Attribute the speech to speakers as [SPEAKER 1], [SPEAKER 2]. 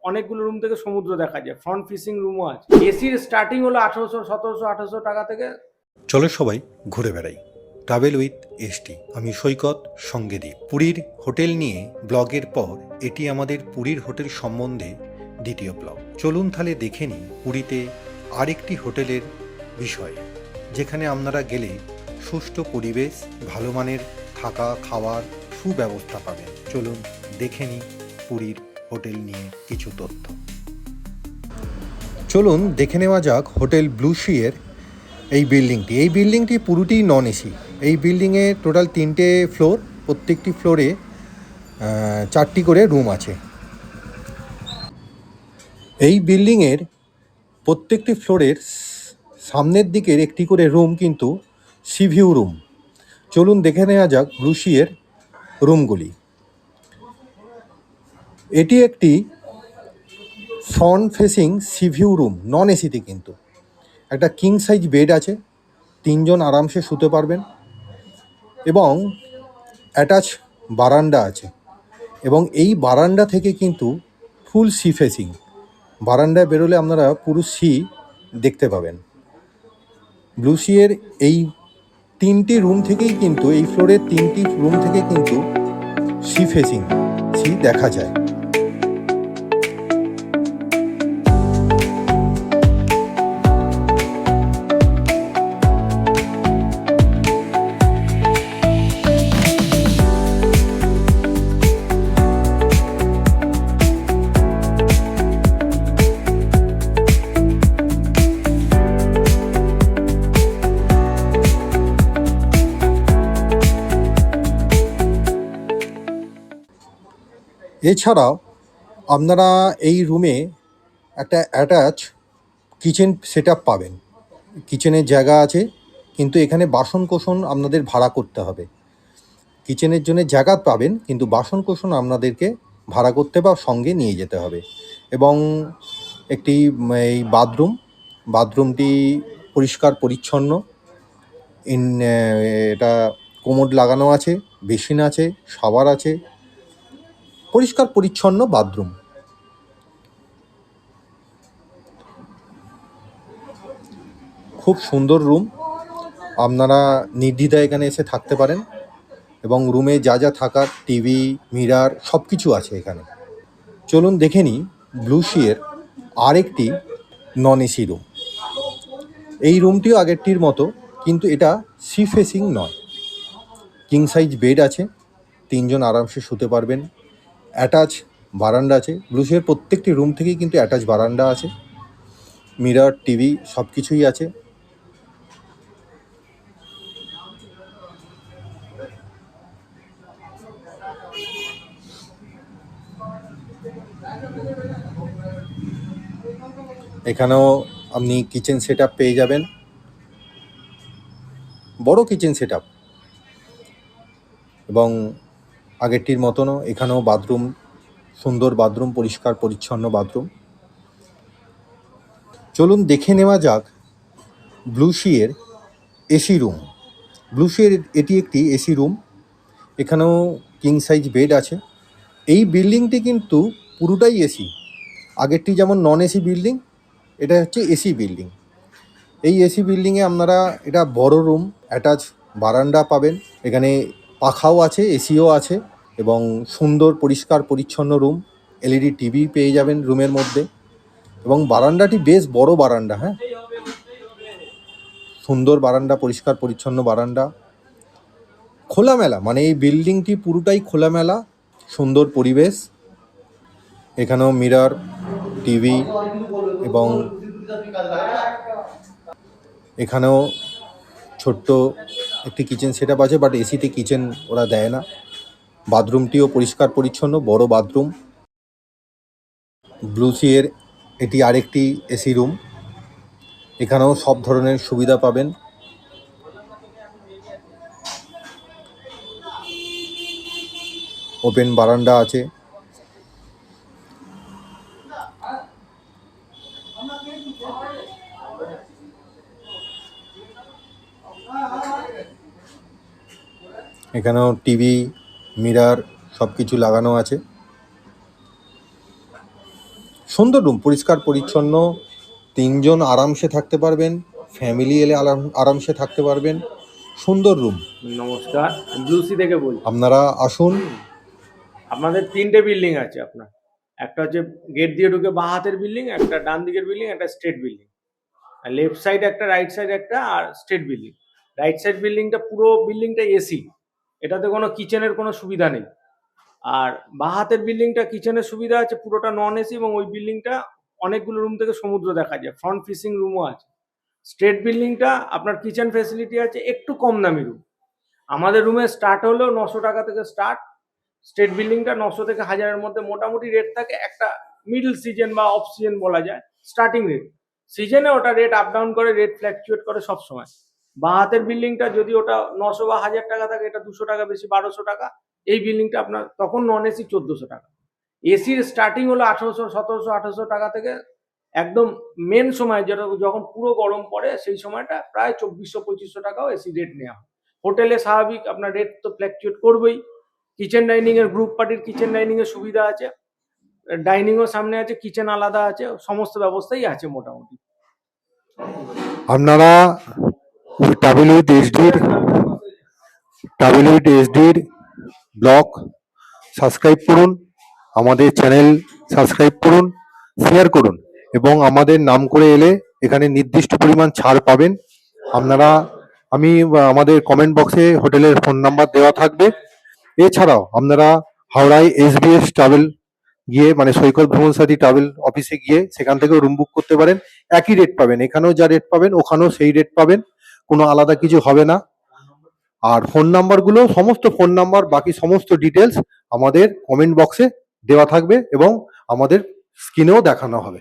[SPEAKER 1] অনেকগুলো রুম থেকে সমুদ্র দেখা যায়, ফ্রন্ট ফেসিং রুমও আছে। এসির স্টার্টিং হলো 1800, 1700, 1800 টাকা থেকে।
[SPEAKER 2] চলো সবাই ঘুরে বেড়াই। Travel with ST. আমি সৈকত, সঙ্গে দ্বীপ। পুরীর হোটেল নিয়ে ব্লগের পর এটি আমাদের পুরীর হোটেল সম্বন্ধে দ্বিতীয় ব্লগ। চলুন তাহলে দেখে নিই পুরীতে আরেকটি হোটেলের বিষয়ে, যেখানে আপনারা গেলে সুষ্ঠু পরিবেশ, ভালো মানের থাকা খাওয়ার সুব্যবস্থা পাবেন। চলুন দেখে নিই পুরীর হোটেল নিয়ে কিছু তথ্য। চলুন দেখে নেওয়া যাক হোটেল ব্লু সিয়ের এই বিল্ডিংটি পুরোটি নন এসি। এই বিল্ডিংয়ে টোটাল 3টে ফ্লোর, প্রত্যেকটি ফ্লোরে 4টি করে রুম আছে। এই বিল্ডিংয়ের প্রত্যেকটি ফ্লোরের সামনের দিকের একটি করে রুম কিন্তু সিভিউ রুম। চলুন দেখে নেওয়া যাক ব্লু সিয়ের রুমগুলি। এটি একটি ফ্রন্ট ফেসিং সিভিউ রুম, নন এসিতে কিন্তু। একটা কিং সাইজ বেড আছে, 3 জন আরামসে শুতে পারবেন, এবং অ্যাটাচ বারান্দা আছে। এবং এই বারান্দা থেকে কিন্তু ফুল সি ফেসিং, বারান্দায় বেরোলে আপনারা পুরো সি দেখতে পাবেন। ব্লু সিয়ের এই 3টি রুম থেকেই কিন্তু, এই ফ্লোরের 3টি রুম থেকে কিন্তু সি ফেসিং, সি দেখা যায়। এছাড়াও আপনারা এই রুমে একটা অ্যাটাচ কিচেন সেট আপ পাবেন। কিচেনের জায়গা আছে, কিন্তু এখানে বাসন কোসন আপনাদের ভাড়া করতে হবে। কিচেনের জন্য জায়গা পাবেন, কিন্তু বাসন কোসন আপনাদেরকে ভাড়া করতে বা সঙ্গে নিয়ে যেতে হবে। এবং একটি এই বাথরুমটি পরিষ্কার পরিচ্ছন্ন। এটা কোমোড লাগানো আছে, বেসিন আছে, শাওয়ার আছে, পরিষ্কার পরিচ্ছন্ন বাথরুম। খুব সুন্দর রুম, আপনারা নির্দ্বিধায় এখানে এসে থাকতে পারেন। এবং রুমে যা যা থাকার, টিভি, মিরার সব কিছু আছে এখানে। চলুন দেখে নিই ব্লু সিয়ের আরেকটি নন এসি রুম। এই রুমটিও আগেরটির মতো, কিন্তু এটা সি ফেসিং নয়। কিং সাইজ বেড আছে, 3 জন আরামসে শুতে পারবেন। অ্যাটাচ বারান্দা আছে। ব্লু সিয়ের প্রত্যেকটি রুম থেকেই কিন্তু অ্যাটাচ বারান্দা আছে, মিরার, টিভি সব কিছুই আছে। এখানেও আপনি কিচেন সেট আপ পেয়ে যাবেন, বড় কিচেন সেট আপ। এবং আগেরটির মতনও এখানেও বাথরুম, সুন্দর বাথরুম, পরিষ্কার পরিচ্ছন্ন বাথরুম। চলুন দেখে নেওয়া যাক ব্লু সিয়ের এসি রুম। ব্লু সিয়ের এটি একটি এসি রুম, এখানেও কিং সাইজ বেড আছে। এই বিল্ডিংটি কিন্তু পুরোটাই এসি। আগেরটি যেমন নন এসি বিল্ডিং, এটা হচ্ছে এসি বিল্ডিং। এই এসি বিল্ডিংয়ে আপনারা, এটা বড় রুম, অ্যাটাচ বারান্দা পাবেন, এখানে পাখাও আছে, এসিও আছে, এবং সুন্দর পরিষ্কার পরিচ্ছন্ন রুম। এলইডি টিভি পেয়ে যাবেন রুমের মধ্যে। এবং বারান্দাটি বেশ বড় বারান্দা, হ্যাঁ, সুন্দর বারান্দা, পরিষ্কার পরিচ্ছন্ন বারান্দা, খোলামেলা, মানে এই বিল্ডিংটি পুরোটাই খোলামেলা, সুন্দর পরিবেশ। এখানেও মিরর, টিভি, এবং এখানেও ছোট্ট একটি কিচেন সেট আপ আছে, বাট এসিতে কিচেন ওরা দেয় না। বাথরুমটিও পরিষ্কার পরিচ্ছন্ন, বড় বাথরুম। ব্লু সিয়ের এটি আরেকটি এসি রুম, এখানেও সব ধরনের সুবিধা পাবেন। ওপেন বারান্দা আছে। এখানেও টিভি, মিরর সব কিছু লাগানো আছে। সুন্দর রুম, পরিষ্কার পরিচ্ছন্ন, 3 জন আরামসে থাকতে পারবেন, ফ্যামিলি এলে আরামসে থাকতে পারবেন, সুন্দর রুম।
[SPEAKER 1] নমস্কার, ব্লুসি থেকে বলছি।
[SPEAKER 2] আপনারা আসুন।
[SPEAKER 1] আপনাদের 3টে বিল্ডিং আছে আপনার। একটা হচ্ছে গেট দিয়ে ঢুকে বাঁ হাতের বিল্ডিং, একটা ডান দিকের বিল্ডিং, একটা স্ট্রেট বিল্ডিং। আর লেফট সাইড একটা, রাইট সাইড একটা, আর স্ট্রেট বিল্ডিং। রাইট সাইড বিল্ডিংটা পুরো বিল্ডিংটা এসি, এটাতে কোনো কিচেনের কোনো সুবিধা নেই। আর বাঁ হাতের বিল্ডিংটা কিচেনের সুবিধা আছে, পুরোটা নন এসি, এবং ওই বিল্ডিংটা অনেকগুলো রুম থেকে সমুদ্র দেখা যায়, ফ্রন্ট ফেসিং রুমও আছে। স্ট্রেট বিল্ডিংটা আপনার কিচেন ফেসিলিটি আছে, একটু কম দামি রুম। আমাদের রুমে স্টার্ট হলো 900 টাকা থেকে স্টার্ট। স্টেট বিল্ডিংটা 900 থেকে 1000-এর মধ্যে মোটামুটি রেট থাকে। একটা মিডল সিজন বা অফ সিজন বলা যায়, স্টার্টিং রেট। সিজনে ওটা রেট আপ ডাউন করে, রেট ফ্ল্যাকচুয়েট করে সব সময়। বাঁ হাতের বিল্ডিংটা যদি ওটা 900 বা 1000 টাকা থাকে, এটা 200 টাকা বেশি, 1200 টাকা। এই বিল্ডিংটা আপনার তখন নন এসি 1400 টাকা। এসির স্টার্টিং হলো 1800, 1700, 1800 টাকা থেকে। একদম মেন সময় যেটা যখন পুরো গরম পড়ে, সেই সময়টা প্রায় 2400-2500 টাকাও এসি রেট নেওয়া হয়। হোটেলে স্বাভাবিক আপনার রেট তো ফ্ল্যাকচুয়েট করবেই। কিচেন ডাইনিং এর, গ্রুপ পার্টির কিচেন ডাইনিং এর সুবিধা আছে, ডাইনিংও সামনে আছে, কিচেন আলাদা আছে, সমস্ত ব্যবস্থাই আছে মোটামুটি।
[SPEAKER 2] আপনারা ট্রাভেল উইথ এইচডির ব্লগ সাবস্ক্রাইব করুন, আমাদের চ্যানেল সাবস্ক্রাইব করুন, শেয়ার করুন, এবং আমাদের নাম করে এলে এখানে নির্দিষ্ট পরিমাণ ছাড় পাবেন। আপনারা আমাদের কমেন্ট বক্সে হোটেলের ফোন নাম্বার দেওয়া থাকবে। এছাড়াও আপনারা হাওড়ায় SBS ট্রাভেল গিয়ে, মানে সৈকত ভ্রমণ সাথী ট্রাভেল অফিসে গিয়ে সেখান থেকেও রুম বুক করতে পারেন। একই রেট পাবেন, এখানেও যা রেট পাবেন ওখানেও সেই রেট পাবেন, কোনো আলাদা কিছু হবে না। আর ফোন নাম্বারগুলো, সমস্ত ফোন নাম্বার, বাকি সমস্ত ডিটেলস আমাদের কমেন্ট বক্সে দেওয়া থাকবে এবং আমাদের স্ক্রিনেও দেখানো হবে।